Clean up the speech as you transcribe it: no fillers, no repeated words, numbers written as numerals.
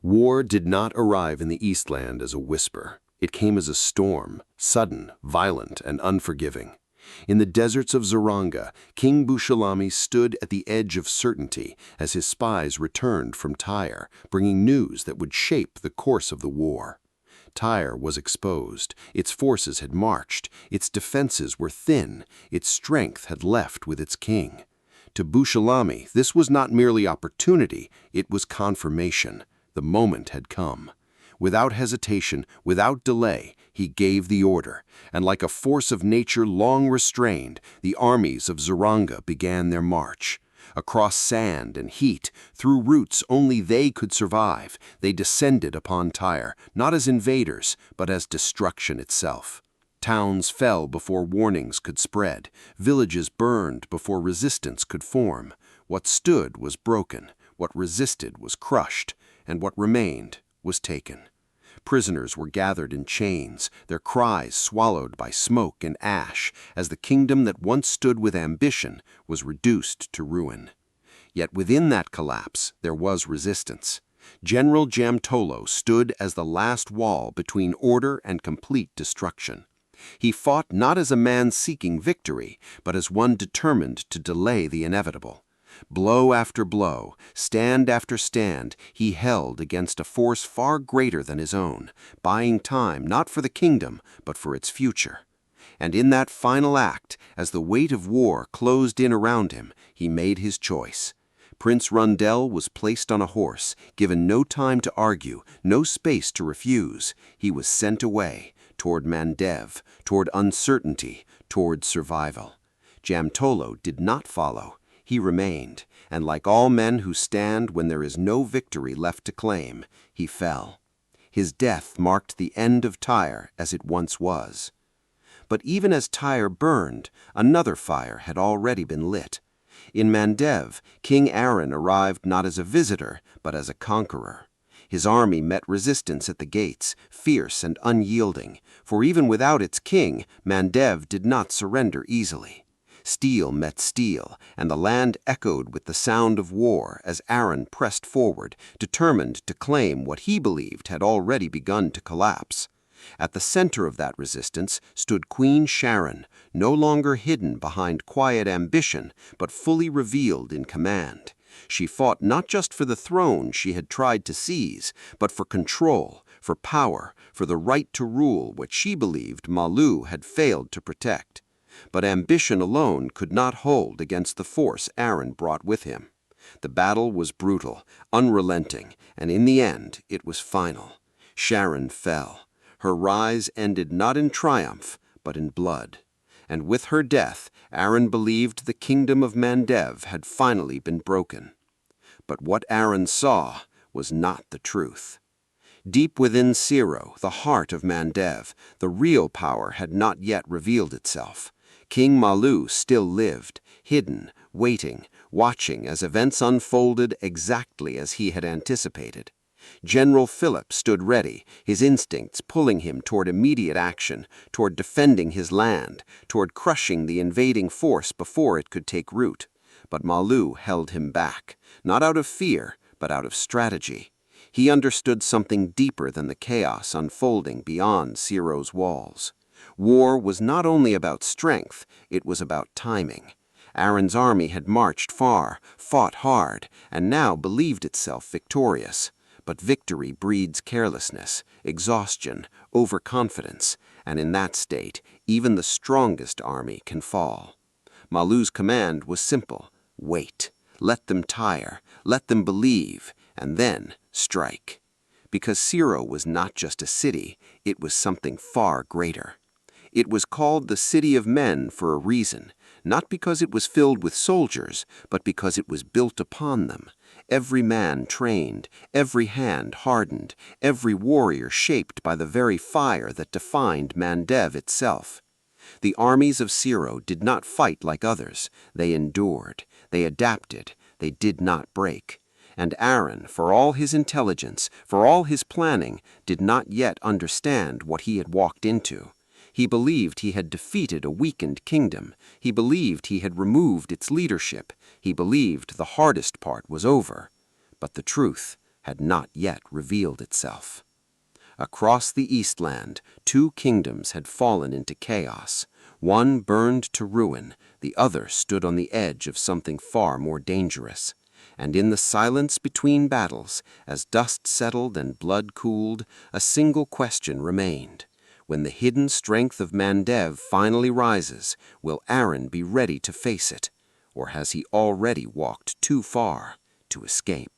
War did not arrive in the Eastland as a whisper. It came as a storm, sudden, violent, and unforgiving. In the deserts of Zaronga, King Bushalami stood at the edge of certainty as his spies returned from Tyre, bringing news that would shape the course of the war. Tyre was exposed, its forces had marched, its defenses were thin, its strength had left with its king. To Bushalami, this was not merely opportunity, it was confirmation. The moment had come. Without hesitation, without delay, he gave the order, and like a force of nature long restrained, the armies of Zaronga began their march. Across sand and heat, through routes only they could survive, they descended upon Tyre, not as invaders, but as destruction itself. Towns fell before warnings could spread, villages burned before resistance could form. What stood was broken, what resisted was crushed, and what remained was taken. Prisoners were gathered in chains, their cries swallowed by smoke and ash, as the kingdom that once stood with ambition was reduced to ruin. Yet within that collapse there was resistance. General Jamtolo stood as the last wall between order and complete destruction. He fought not as a man seeking victory, but as one determined to delay the inevitable. Blow after blow, stand after stand, he held against a force far greater than his own, buying time not for the kingdom, but for its future. And in that final act, as the weight of war closed in around him, he made his choice. Prince Rundell was placed on a horse, given no time to argue, no space to refuse. He was sent away, toward Mandev, toward uncertainty, toward survival. Jamtolo did not follow. He remained, and like all men who stand when there is no victory left to claim, he fell. His death marked the end of Tyre as it once was. But even as Tyre burned, another fire had already been lit. In Mandev, King Aaron arrived not as a visitor, but as a conqueror. His army met resistance at the gates, fierce and unyielding, for even without its king, Mandev did not surrender easily. Steel met steel, and the land echoed with the sound of war as Aaron pressed forward, determined to claim what he believed had already begun to collapse. At the center of that resistance stood Queen Sharon, no longer hidden behind quiet ambition, but fully revealed in command. She fought not just for the throne she had tried to seize, but for control, for power, for the right to rule what she believed Malu had failed to protect. But ambition alone could not hold against the force Aaron brought with him. The battle was brutal, unrelenting, and in the end it was final. Sharon fell. Her rise ended not in triumph, but in blood. And with her death, Aaron believed the kingdom of Mandev had finally been broken. But what Aaron saw was not the truth. Deep within Siro, the heart of Mandev, the real power had not yet revealed itself. King Malu still lived, hidden, waiting, watching as events unfolded exactly as he had anticipated. General Philip stood ready, his instincts pulling him toward immediate action, toward defending his land, toward crushing the invading force before it could take root. But Malu held him back, not out of fear, but out of strategy. He understood something deeper than the chaos unfolding beyond Siro's walls. War was not only about strength, it was about timing. Aaron's army had marched far, fought hard, and now believed itself victorious. But victory breeds carelessness, exhaustion, overconfidence, and in that state, even the strongest army can fall. Malu's command was simple: wait, let them tire, let them believe, and then strike. Because Siro was not just a city, it was something far greater. It was called the City of Men for a reason, not because it was filled with soldiers, but because it was built upon them. Every man trained, every hand hardened, every warrior shaped by the very fire that defined Mandev itself. The armies of Siro did not fight like others. They endured, they adapted, they did not break. And Aaron, for all his intelligence, for all his planning, did not yet understand what he had walked into. He believed he had defeated a weakened kingdom. He believed he had removed its leadership. He believed the hardest part was over. But the truth had not yet revealed itself. Across the Eastland, two kingdoms had fallen into chaos. One burned to ruin, the other stood on the edge of something far more dangerous. And in the silence between battles, as dust settled and blood cooled, a single question remained. When the hidden strength of Mandev finally rises, will Aaron be ready to face it? Or has he already walked too far to escape?